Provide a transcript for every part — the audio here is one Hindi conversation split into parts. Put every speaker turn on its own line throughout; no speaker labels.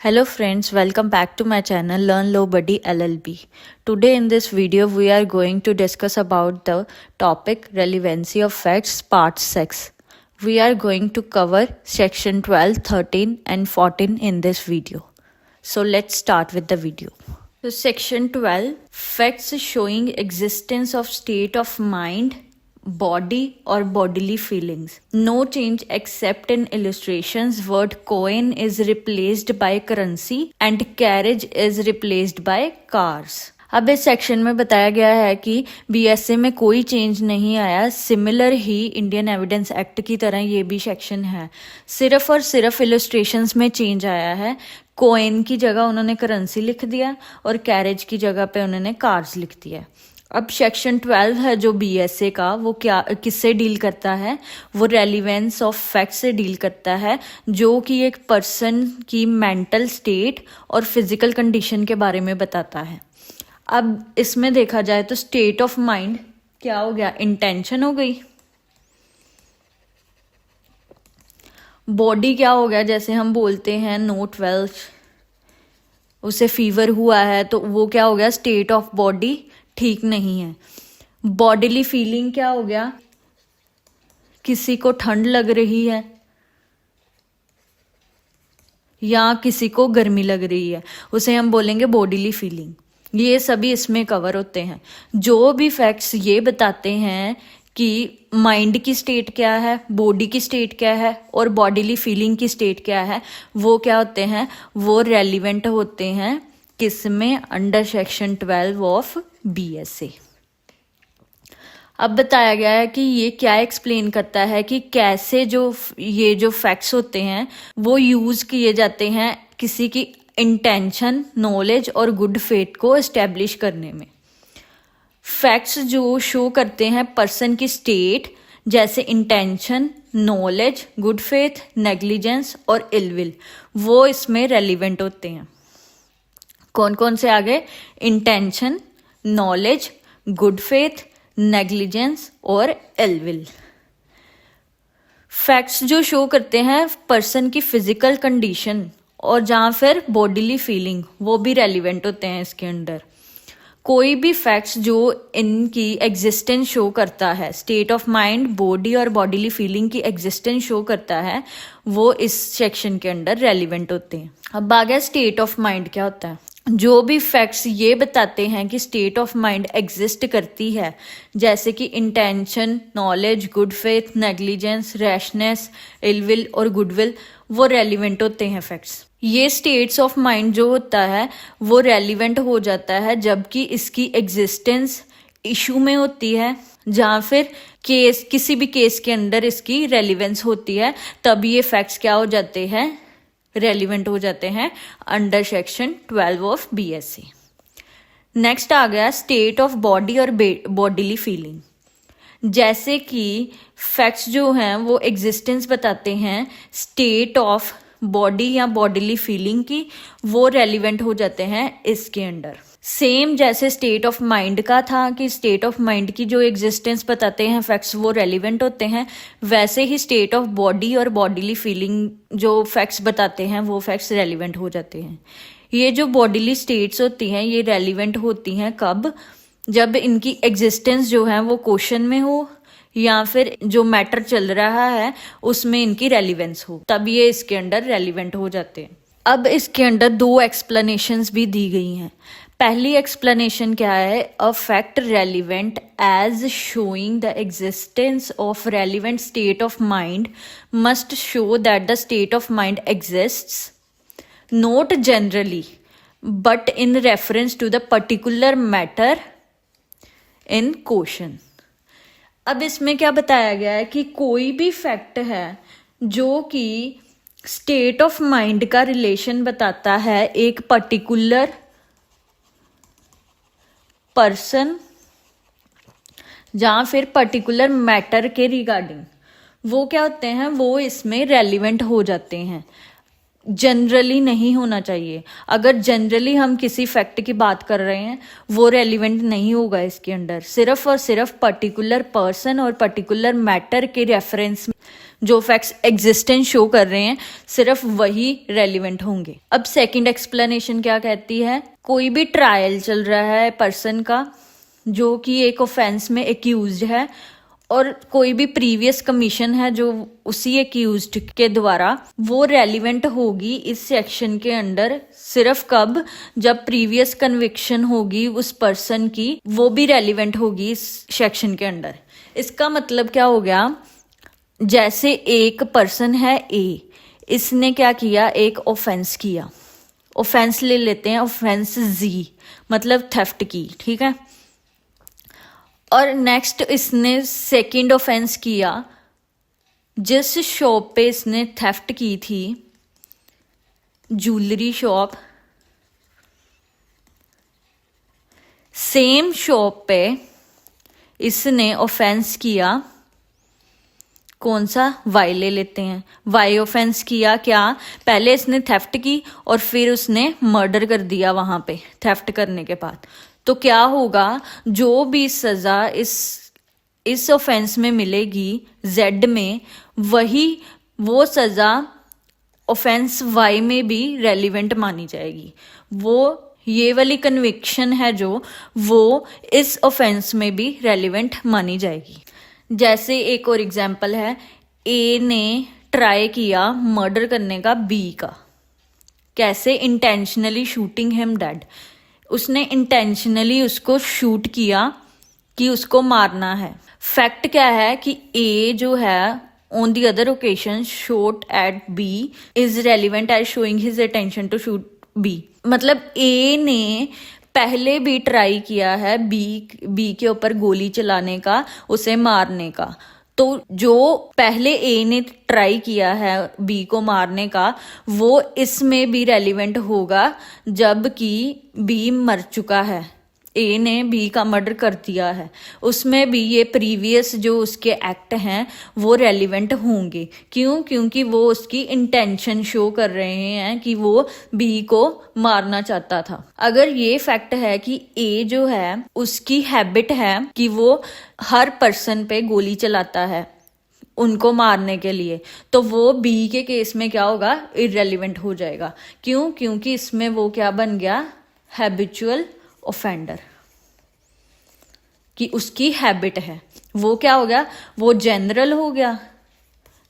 Hello friends, welcome back to my channel Learn Low Buddy LLB. Today in this video we are going to discuss about the topic relevancy of facts part 6. We are going to cover section 12, 13 and 14 in this video. So let's start with the video. So section 12, facts showing existence of state of mind, body or bodily feelings. No change except in illustrations. Word coin is replaced by currency and carriage is replaced by cars. अब इस सेक्शन में बताया गया है कि बीएसए में कोई चेंज नहीं आया, सिमिलर ही इंडियन एविडेंस एक्ट की तरह ये भी सेक्शन है, सिर्फ और सिर्फ इलस्ट्रेशंस में चेंज आया है. कोइन की जगह उन्होंने करेंसी लिख दिया और कैरेज की जगह पे उन्होंने कार्स लिख दिया. अब सेक्शन 12 है जो बीएसए का, वो क्या किससे डील करता है? वो रेलिवेंस ऑफ फैक्ट से डील करता है, जो कि एक पर्सन की मेंटल स्टेट और फिजिकल कंडीशन के बारे में बताता है. अब इसमें देखा जाए तो स्टेट ऑफ माइंड क्या हो गया? इंटेंशन हो गई. बॉडी क्या हो गया? जैसे हम बोलते हैं नोट 12 उसे फीवर हुआ है तो वो क्या हो गया? स्टेट ऑफ बॉडी ठीक नहीं है. बॉडीली फीलिंग क्या हो गया? किसी को ठंड लग रही है या किसी को गर्मी लग रही है, उसे हम बोलेंगे बॉडीली फीलिंग. ये सभी इसमें कवर होते हैं. जो भी फैक्ट्स ये बताते हैं कि माइंड की स्टेट क्या है, बॉडी की स्टेट क्या है और बॉडीली फीलिंग की स्टेट क्या है, वो क्या होते हैं? वो रेलिवेंट होते हैं किसमें? अंडर सेक्शन 12 ऑफ बीएसए. अब बताया गया है कि ये क्या एक्सप्लेन करता है कि कैसे ये जो फैक्ट्स होते हैं वो यूज किए जाते हैं किसी की इंटेंशन, नॉलेज और गुड फेथ को एस्टेब्लिश करने में. फैक्ट्स जो शो करते हैं पर्सन की स्टेट, जैसे intention, knowledge, good faith, negligence और इलविल, वो इसमें रेलिवेंट होते हैं. कौन कौन से आगे? Intention, knowledge, good faith, negligence और इलविल. फैक्ट्स जो शो करते हैं पर्सन की फिजिकल कंडीशन और जहाँ फिर बॉडीली फीलिंग, वो भी रेलिवेंट होते हैं इसके अंडर. कोई भी फैक्ट्स जो इनकी एग्जिस्टेंस शो करता है, स्टेट ऑफ माइंड, बॉडी और बॉडीली फीलिंग की एग्जिस्टेंस शो करता है, वो इस सेक्शन के अंडर रेलिवेंट होते हैं. अब आ गया स्टेट ऑफ माइंड क्या होता है. जो भी फैक्ट्स ये बताते हैं कि स्टेट ऑफ माइंड एग्जिस्ट करती है, जैसे कि intention, knowledge, good faith, negligence, rashness, ill will और गुडविल, वो रेलिवेंट होते हैं फैक्ट्स. ये स्टेट्स ऑफ माइंड जो होता है वो रेलिवेंट हो जाता है जबकि इसकी एग्जिस्टेंस इशू में होती है, जहाँ फिर केस, किसी भी केस के अंदर इसकी रेलिवेंस होती है, तभी ये फैक्ट्स क्या हो जाते हैं? रेलिवेंट हो जाते हैं अंडर सेक्शन 12 ऑफ बीएसए. नेक्स्ट आ गया स्टेट ऑफ बॉडी और बॉडीली फीलिंग. जैसे कि फैक्ट्स जो हैं वो एग्जिस्टेंस बताते हैं स्टेट ऑफ बॉडी या बॉडीली फीलिंग की, वो रेलिवेंट हो जाते हैं इसके अंडर. सेम जैसे स्टेट ऑफ माइंड का था कि स्टेट ऑफ माइंड की जो एग्जिस्टेंस बताते हैं फैक्ट्स वो रेलिवेंट होते हैं, वैसे ही स्टेट ऑफ बॉडी और बॉडीली फीलिंग जो फैक्ट्स बताते हैं वो फैक्ट्स रेलिवेंट हो जाते हैं. ये जो बॉडीली स्टेट्स होती हैं ये रेलिवेंट होती हैं कब? जब इनकी एग्जिस्टेंस जो है वो क्वेश्चन में हो या फिर जो मैटर चल रहा है उसमें इनकी रेलिवेंस हो, तब ये इसके अंडर रेलिवेंट हो जाते हैं. अब इसके अंडर दो एक्सप्लेनेशंस भी दी गई हैं. पहली एक्सप्लेनेशन क्या है? A fact relevant as showing the existence of relevant state of mind must show that the state of mind exists not generally but in reference to the particular matter in question. अब इसमें क्या बताया गया है कि कोई भी फैक्ट है जो कि स्टेट ऑफ माइंड का रिलेशन बताता है एक पर्टिकुलर पर्सन जहाँ फिर पर्टिकुलर मैटर के रिगार्डिंग, वो क्या होते हैं? वो इसमें रेलिवेंट हो जाते हैं. जनरली नहीं होना चाहिए. अगर जनरली हम किसी फैक्ट की बात कर रहे हैं वो रेलिवेंट नहीं होगा इसके अंडर. सिर्फ और सिर्फ पर्टिकुलर पर्सन और पर्टिकुलर मैटर के रेफरेंस जो फैक्ट्स एग्जिस्टेंस शो कर रहे हैं सिर्फ वही रेलिवेंट होंगे। अब सेकंड एक्सप्लेनेशन क्या कहती है, कोई भी ट्रायल चल रहा है पर्सन का जो कि एक ऑफेंस में एक्यूज्ड है और कोई भी प्रीवियस कमीशन है जो उसी एक्यूज्ड के द्वारा, वो रेलिवेंट होगी इस सेक्शन के अंडर सिर्फ कब, जब प्रीवियस कन्विक्शन होगी उस पर्सन की, वो भी रेलिवेंट होगी इस सेक्शन के अंडर। इसका मतलब क्या हो गया, जैसे एक पर्सन है ए, इसने क्या किया, एक ऑफेंस किया, ऑफेंस ले लेते हैं ऑफेंस जी, मतलब थेफ्ट की, ठीक है। और नेक्स्ट इसने सेकंड ऑफेंस किया, जिस शॉप पे इसने थेफ्ट की थी, ज्वेलरी शॉप, सेम शॉप पे इसने ऑफेंस किया, कौन सा, वाई ले लेते हैं, वाई ऑफेंस किया क्या, पहले इसने थेफ्ट की और फिर उसने मर्डर कर दिया वहां पे थेफ्ट करने के बाद। तो क्या होगा, जो भी सजा इस ऑफेंस में मिलेगी जेड में, वही वो सजा ऑफेंस वाई में भी रेलिवेंट मानी जाएगी। वो ये वाली कन्विक्शन है जो, वो इस ऑफेंस में भी रेलिवेंट मानी जाएगी। जैसे एक और एग्जाम्पल है, ए ने ट्राई किया मर्डर करने का बी का, कैसे, इंटेंशनली शूटिंग हिम डेड, उसने इंटेंशनली उसको शूट किया कि उसको मारना है। फैक्ट क्या है कि ए जो है on the other occasion shot at B is relevant as showing his attention to shoot B, मतलब ए ने पहले भी ट्राई किया है बी के ऊपर गोली चलाने का, उसे मारने का। तो जो पहले ए ने ट्राई किया है बी को मारने का, वो इसमें भी रेलिवेंट होगा जबकि बी मर चुका है, ए ने बी का मर्डर कर दिया है, उसमें भी ये प्रीवियस जो उसके एक्ट हैं वो रेलिवेंट होंगे। क्यों, क्योंकि वो उसकी इंटेंशन शो कर रहे हैं कि वो बी को मारना चाहता था। अगर ये फैक्ट है कि ए जो है उसकी हैबिट है कि वो हर पर्सन पे गोली चलाता है उनको मारने के लिए, तो वो बी के केस में क्या होगा, इररेलिवेंट हो जाएगा। क्यों, क्योंकि इसमें वो क्या बन गया, हैबिचुअल ऑफेंडर, कि उसकी हैबिट है। वो क्या हो गया, वो जनरल हो गया,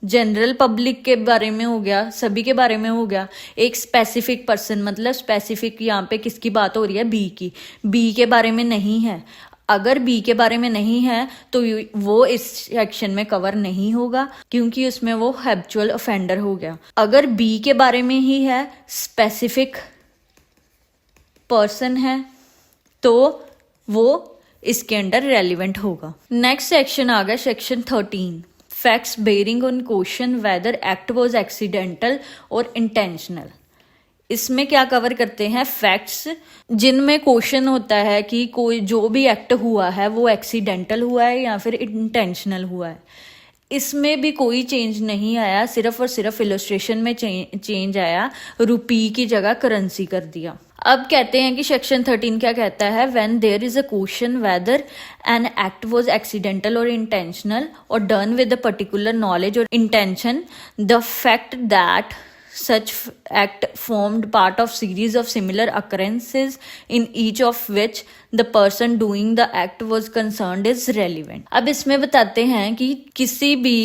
जनरल पब्लिक के बारे में हो गया, सभी के बारे में हो गया। एक स्पेसिफिक पर्सन, मतलब स्पेसिफिक यहाँ पे किसकी बात हो रही है, बी की, बी के बारे में नहीं है। अगर बी के बारे में नहीं है तो वो इस सेक्शन में कवर नहीं होगा क्योंकि उसमें वो हैबिचुअल ऑफेंडर हो गया। अगर बी के बारे में ही है, स्पेसिफिक पर्सन है, तो वो इसके अंडर रेलिवेंट होगा। नेक्स्ट सेक्शन आ गया section 13, facts bearing on question whether act was accidental और इंटेंशनल। इसमें क्या कवर करते हैं, फैक्ट्स जिनमें क्वेश्चन होता है कि कोई जो भी एक्ट हुआ है वो एक्सीडेंटल हुआ है या फिर इंटेंशनल हुआ है। इसमें भी कोई चेंज नहीं आया, सिर्फ और सिर्फ इलस्ट्रेशन में चेंज आया, रुपी की जगह करेंसी कर दिया। अब कहते हैं कि सेक्शन 13 क्या कहता है, when there is a question whether an act was accidental और intentional or done with a particular knowledge or intention, the fact that such act formed part of series of similar occurrences in each of which the person doing the act was concerned is relevant। अब इसमें बताते हैं कि किसी भी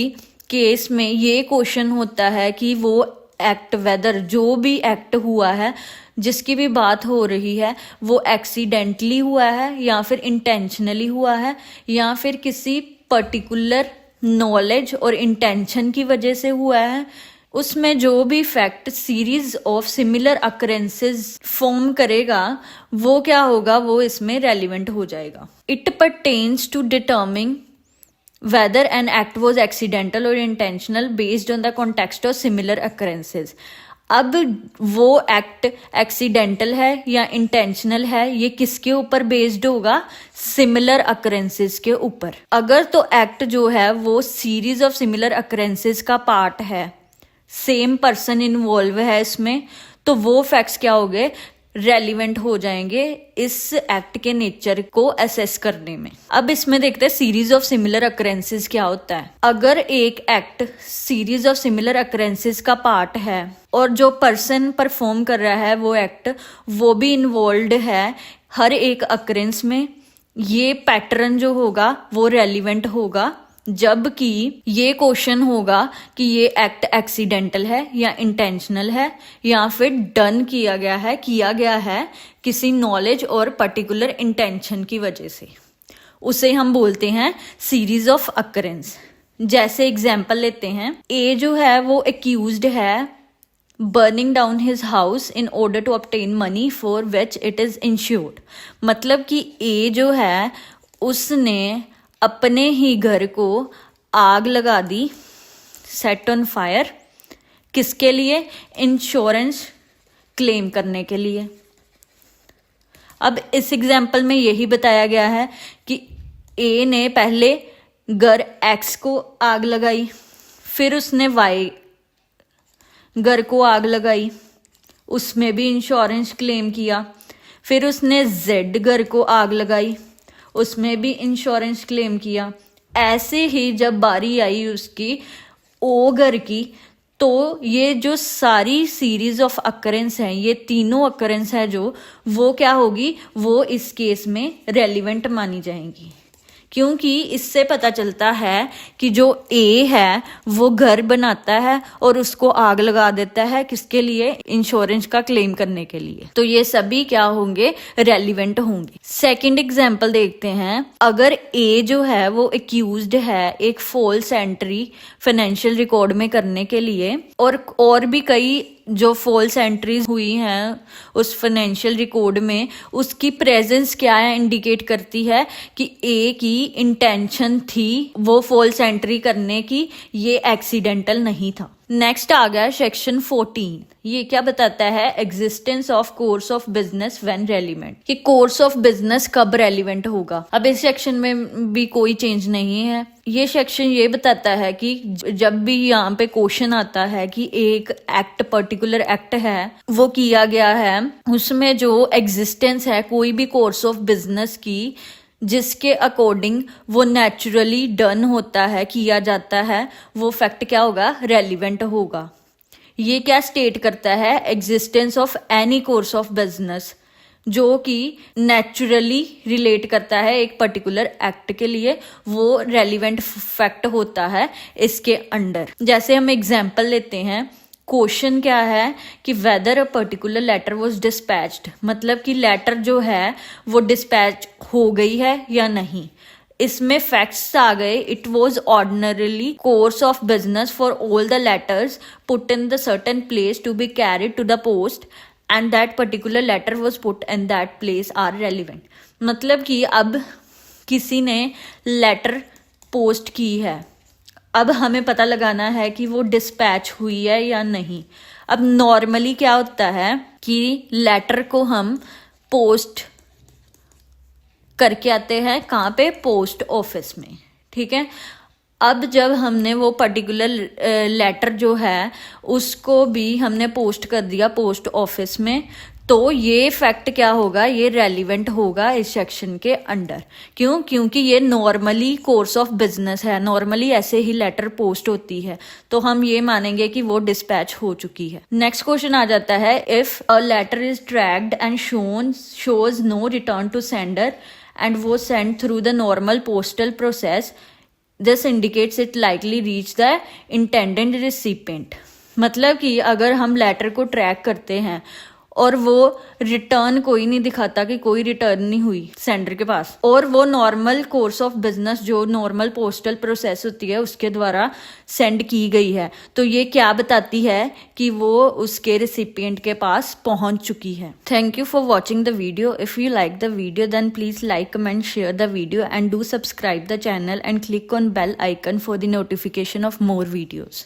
केस में ये क्वेश्चन होता है कि वो एक्ट, वेदर जो भी एक्ट हुआ है जिसकी भी बात हो रही है, वो एक्सीडेंटली हुआ है या फिर इंटेंशनली हुआ है या फिर किसी पर्टिकुलर नॉलेज और इंटेंशन की वजह से हुआ है। उसमें जो भी fact series of similar occurrences form करेगा वो क्या होगा, वो इसमें रेलिवेंट हो जाएगा। It pertains to determine whether an act was accidental और intentional based on the context of similar occurrences. अब वो एक्ट एक्सीडेंटल है या इंटेंशनल है, ये किसके ऊपर बेस्ड होगा, सिमिलर अकरेंसेस के ऊपर। अगर तो एक्ट जो है वो सीरीज ऑफ सिमिलर अकरेंसेस का पार्ट है, सेम पर्सन इन्वॉल्व है इसमें, तो वो फैक्ट्स क्या हो गए, रेलिवेंट हो जाएंगे इस एक्ट के नेचर को असेस करने में। अब इसमें देखते हैं सीरीज ऑफ सिमिलर अकरेंसेस क्या होता है। अगर एक act series of similar occurrences का पार्ट है और जो पर्सन परफॉर्म कर रहा है वो एक्ट वो भी इन्वॉल्व है हर एक अकरेंस में, ये पैटर्न जो होगा वो रेलिवेंट होगा। जबकि ये क्वेश्चन होगा कि ये एक्ट एक्सीडेंटल है या इंटेंशनल है या फिर डन किया गया है किसी नॉलेज और पर्टिकुलर इंटेंशन की वजह से, उसे हम बोलते हैं सीरीज ऑफ अकरेंस। जैसे एग्जाम्पल लेते हैं, ए जो है वो एक्यूज्ड है burning down his house in order to obtain money for which it is insured. मतलब कि ए जो है उसने अपने ही घर को आग लगा दी, सेट ऑन फायर, किसके लिए? इंश्योरेंस क्लेम करने के लिए। अब इस एग्जाम्पल में यही बताया गया है कि ए ने पहले घर एक्स को आग लगाई, फिर उसने वाई घर को आग लगाई, उसमें भी इंश्योरेंस क्लेम किया, फिर उसने जेड घर को आग लगाई, उसमें भी इंश्योरेंस क्लेम किया। ऐसे ही जब बारी आई उसकी ओ घर की, तो ये जो सारी सीरीज ऑफ अकरेंस हैं, ये तीनों अकरेंस है जो वो क्या होगी, वो इस केस में रेलिवेंट मानी जाएंगी। क्योंकि इससे पता चलता है कि जो ए है वो घर बनाता है और उसको आग लगा देता है, किसके लिए? इंश्योरेंस का क्लेम करने के लिए। तो ये सभी क्या होंगे? रेलिवेंट होंगे। सेकंड एग्जांपल देखते हैं। अगर ए जो है वो एक्यूज्ड है एक फॉल्स एंट्री फाइनेंशियल रिकॉर्ड में करने के लिए, और भी कई जो फॉल्स एंट्रीज हुई हैं उस फाइनेंशियल रिकॉर्ड में, उसकी प्रेजेंस क्या है? इंडिकेट करती है कि ए की इंटेंशन थी वो फॉल्स एंट्री करने की, ये एक्सीडेंटल नहीं था। नेक्स्ट आ गया सेक्शन 14। ये क्या बताता है? Existence of course of business when relevant, कि कोर्स ऑफ बिजनेस कब रेलिवेंट होगा। अब इस सेक्शन में भी कोई चेंज नहीं है। ये सेक्शन ये बताता है कि जब भी यहाँ पे क्वेश्चन आता है कि एक एक्ट पर्टिकुलर एक्ट है वो किया गया है, उसमें जो एग्जिस्टेंस है कोई भी कोर्स ऑफ बिजनेस की जिसके अकॉर्डिंग वो नेचुरली डन होता है, किया जाता है, वो फैक्ट क्या होगा? रेलिवेंट होगा। ये क्या स्टेट करता है? Existence of any course of business जो कि नेचुरली रिलेट करता है एक पर्टिकुलर एक्ट के लिए, वो रेलिवेंट फैक्ट होता है इसके अंडर। जैसे हम एग्जाम्पल लेते हैं, क्वेश्चन क्या है कि whether a particular letter was dispatched, मतलब कि लेटर जो है वो डिस्पैच हो गई है या नहीं। इसमें फैक्ट्स आ गए, it was ordinarily course of business for all the letters put in the certain place to be carried to the post and that particular letter was put in that place are relevant. मतलब कि अब किसी ने लेटर पोस्ट की है, अब हमें पता लगाना है कि वो डिस्पैच हुई है या नहीं। अब नॉर्मली क्या होता है कि लेटर को हम पोस्ट करके आते हैं, कहाँ पे? पोस्ट ऑफिस में, ठीक है। अब जब हमने वो पर्टिकुलर लेटर जो है उसको भी हमने पोस्ट कर दिया पोस्ट ऑफिस में, तो ये फैक्ट क्या होगा? ये रेलिवेंट होगा इस सेक्शन के अंडर। क्यों? क्योंकि ये नॉर्मली कोर्स ऑफ बिजनेस है, नॉर्मली ऐसे ही लेटर पोस्ट होती है, तो हम ये मानेंगे कि वो डिस्पैच हो चुकी है। नेक्स्ट क्वेश्चन आ जाता है, if a letter is tracked and shows no return to sender and वो send through the normal postal process, this indicates it likely reach the intended recipient. मतलब कि अगर हम लेटर को ट्रैक करते हैं और वो रिटर्न कोई नहीं दिखाता कि कोई रिटर्न नहीं हुई सेंडर के पास, और वो नॉर्मल कोर्स ऑफ बिजनेस जो नॉर्मल पोस्टल प्रोसेस होती है उसके द्वारा सेंड की गई है, तो ये क्या बताती है कि वो उसके रिसिपिएंट के पास पहुंच चुकी है। Thank you for watching the video. If you like the video then please like, comment, share the video and do subscribe the channel and click on bell icon for the notification of more videos.